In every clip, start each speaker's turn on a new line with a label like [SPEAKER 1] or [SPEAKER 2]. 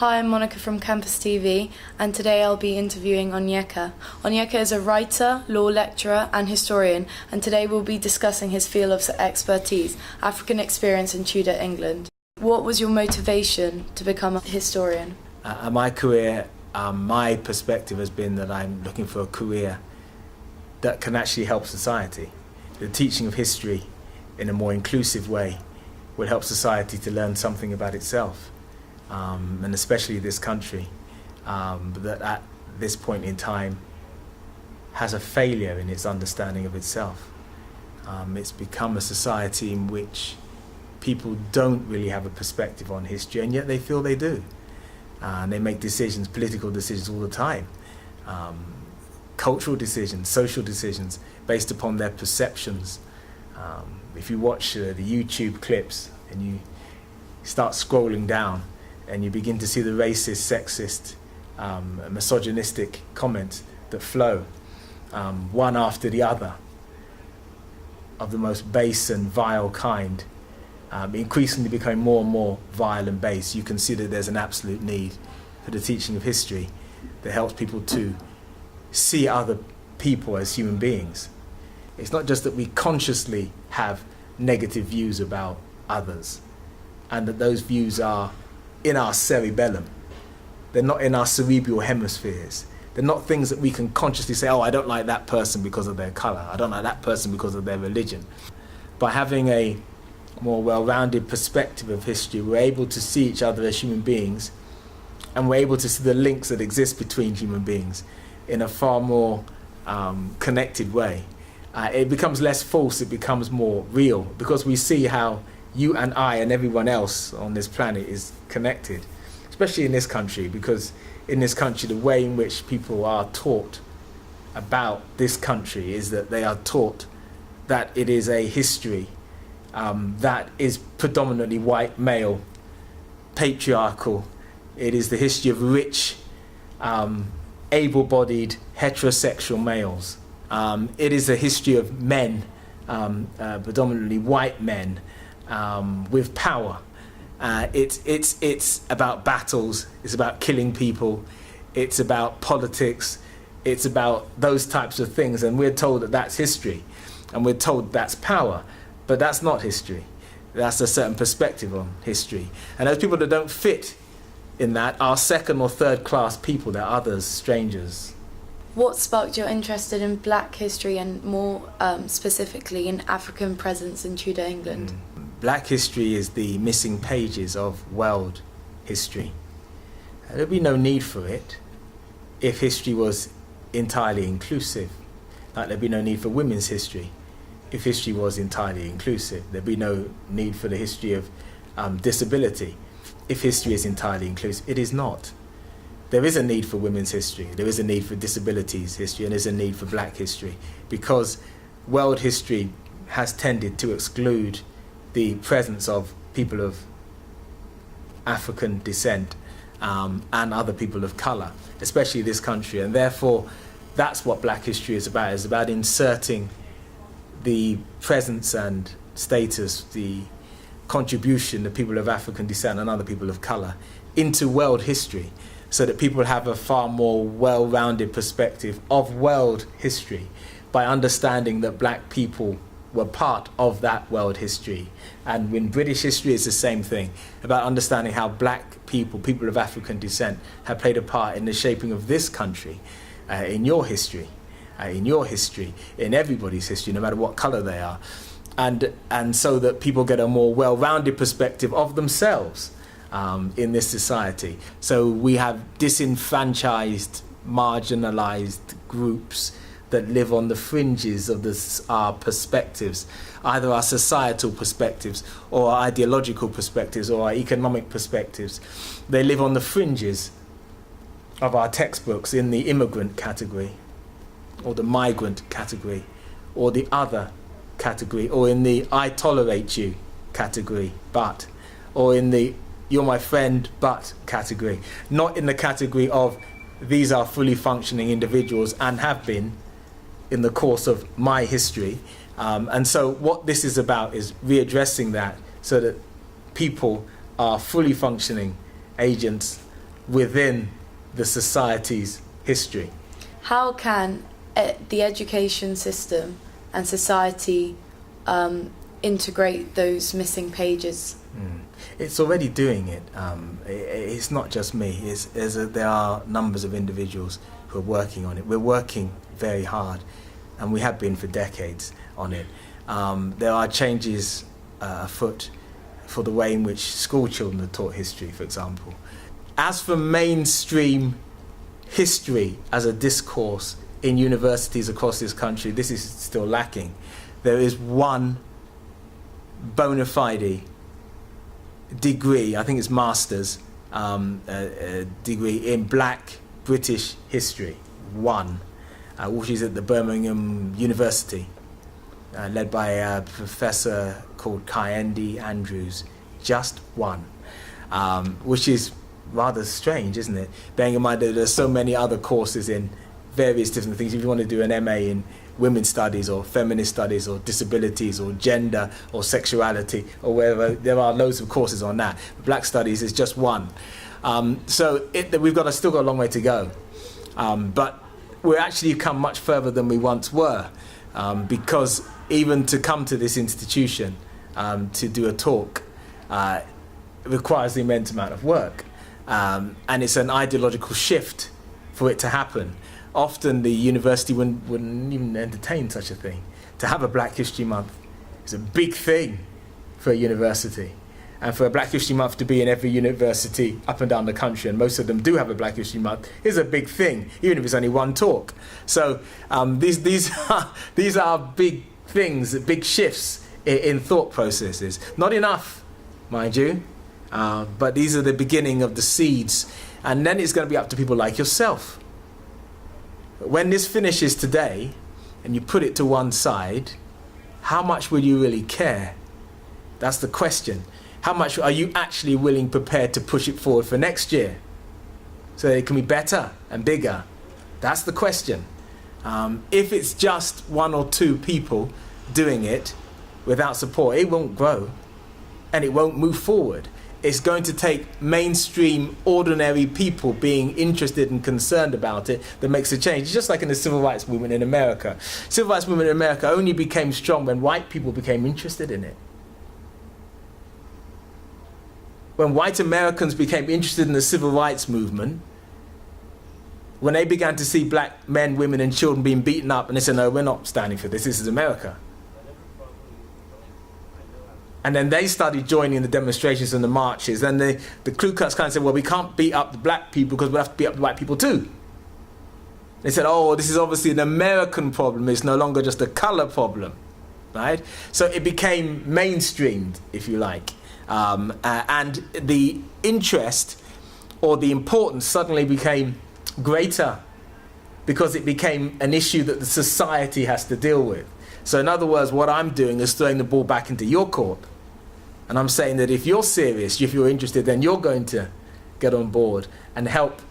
[SPEAKER 1] Hi, I'm Monica from CampusTV, and today I'll be interviewing Onyeka. Onyeka is a writer, law lecturer and historian, and today we'll be discussing his field of expertise, African experience in Tudor England. What was your motivation to become a historian?
[SPEAKER 2] My career, my perspective has been that I'm looking for a career that can actually help society. The teaching of history in a more inclusive way will help society to learn something about itself. And especially this country, that at this point in time has a failure in its understanding of itself. It's become a society in which people don't really have a perspective on history, and yet they feel they do. And they make decisions, political decisions all the time, cultural decisions, social decisions, based upon their perceptions. If you watch the YouTube clips and you start scrolling down, and you begin to see the racist, sexist, misogynistic comments that flow, one after the other, of the most base and vile kind, increasingly becoming more and more vile and base. You can see that there's an absolute need for the teaching of history that helps people to see other people as human beings. It's not just that we consciously have negative views about others, and that those views are in our cerebellum. They're not in our cerebral hemispheres. They're not things that we can consciously say, oh, I don't like that person because of their colour. I don't like that person because of their religion. By having a more well-rounded perspective of history, we're able to see each other as human beings, and we're able to see the links that exist between human beings in a far more connected way. It becomes less false, it becomes more real, because we see how you and I and everyone else on this planet is connected, especially in this country, because in this country the way in which people are taught about this country is that they are taught that it is a history that is predominantly white, male, patriarchal. It is the history of rich, able-bodied, heterosexual males. It is a history of men, predominantly white men, with power. It's about battles, it's about killing people, it's about politics, it's about those types of things, and we're told that that's history, and we're told that's power, but that's not history. That's a certain perspective on history, and those people that don't fit in that are second or third class people. They're others, strangers.
[SPEAKER 1] What sparked your interest in Black history, and more specifically in African presence in Tudor England?
[SPEAKER 2] Black history is the missing pages of world history. There'd be no need for it if history was entirely inclusive. Like there'd be no need for women's history if history was entirely inclusive. There'd be no need for the history of disability if history is entirely inclusive. It is not. There is a need for women's history, there is a need for disabilities history, and there's a need for Black history, because world history has tended to exclude the presence of people of African descent and other people of colour, especially this country, and therefore that's what Black history is about. It's about inserting the presence and status, the contribution of people of African descent and other people of colour into world history, so that people have a far more well-rounded perspective of world history by understanding that Black people were part of that world history. And in British history, it's the same thing, about understanding how Black people, people of African descent, have played a part in the shaping of this country, in your history, in everybody's history, no matter what colour they are. And so that people get a more well-rounded perspective of themselves in this society. So we have disenfranchised, marginalised groups that live on the fringes of our perspectives, either our societal perspectives or our ideological perspectives or our economic perspectives. They live on the fringes of our textbooks in the immigrant category, or the migrant category, or the other category, or in the I tolerate you category, but, or in the you're my friend but category, not in the category of these are fully functioning individuals and have been in the course of my history. And so what this is about is readdressing that so that people are fully functioning agents within the society's history.
[SPEAKER 1] How can the education system and society integrate those missing pages?
[SPEAKER 2] It's already doing it. It's not just me. There are numbers of individuals who are working on it. We're working very hard, and we have been for decades on it. There are changes afoot for the way in which school children are taught history, for example. As for mainstream history as a discourse in universities across this country, this is still lacking. There is one bona fide degree, I think it's master's degree in Black British history, one, which is at the Birmingham University, led by a professor called Kyendi Andrews. Just one, which is rather strange, isn't it? Bearing in mind that there's so many other courses in various different things. If you want to do an MA in women's studies or feminist studies or disabilities or gender or sexuality or wherever, there are loads of courses on that. Black studies is just one. So we've still got a long way to go. But we're actually come much further than we once were, because even to come to this institution to do a talk requires the immense amount of work. And it's an ideological shift for it to happen. Often the university wouldn't even entertain such a thing. To have a Black History Month is a big thing for a university. And for a Black History Month to be in every university up and down the country, and most of them do have a Black History Month, is a big thing, even if it's only one talk. So these are big things, big shifts in thought processes. Not enough, mind you, but these are the beginning of the seeds. And then it's going to be up to people like yourself. When this finishes today, and you put it to one side, how much will you really care? That's the question. How much are you actually prepared to push it forward for next year, so that it can be better and bigger? That's the question. If it's just one or two people doing it without support, it won't grow and it won't move forward. It's going to take mainstream, ordinary people being interested and concerned about it that makes a change. It's just like in the civil rights movement in America. Civil rights movement in America only became strong when white people became interested in it. When white Americans became interested in the civil rights movement, when they began to see black men, women and children being beaten up, and they said, no, we're not standing for this, this is America. And then they started joining the demonstrations and the marches. And the Ku Klux Klan said, well, we can't beat up the black people because we have to beat up the white people too. They said, oh, this is obviously an American problem. It's no longer just a color problem, right? So it became mainstreamed, if you like. And the interest or the importance suddenly became greater because it became an issue that the society has to deal with. So in other words, what I'm doing is throwing the ball back into your court. And I'm saying that if you're serious, if you're interested, then you're going to get on board and help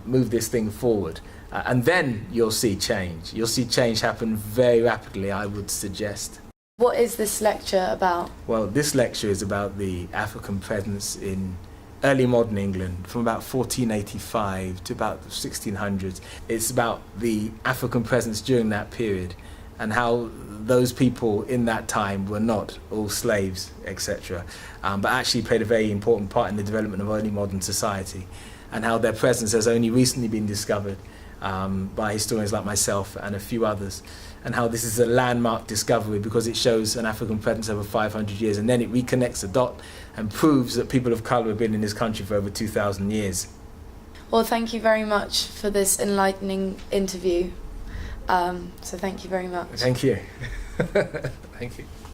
[SPEAKER 2] move this thing forward. And then you'll see change. You'll see change happen very rapidly, I would suggest.
[SPEAKER 1] What is this lecture about?
[SPEAKER 2] Well, this lecture is about the African presence in early modern England from about 1485 to about the 1600s. It's about the African presence during that period and how those people in that time were not all slaves, etc., but actually played a very important part in the development of early modern society, and how their presence has only recently been discovered by historians like myself and a few others, and how this is a landmark discovery because it shows an African presence over 500 years, and then it reconnects the dot and proves that people of colour have been in this country for over 2,000 years.
[SPEAKER 1] Well, thank you very much for this enlightening interview. So thank you very much.
[SPEAKER 2] Thank you. Thank you.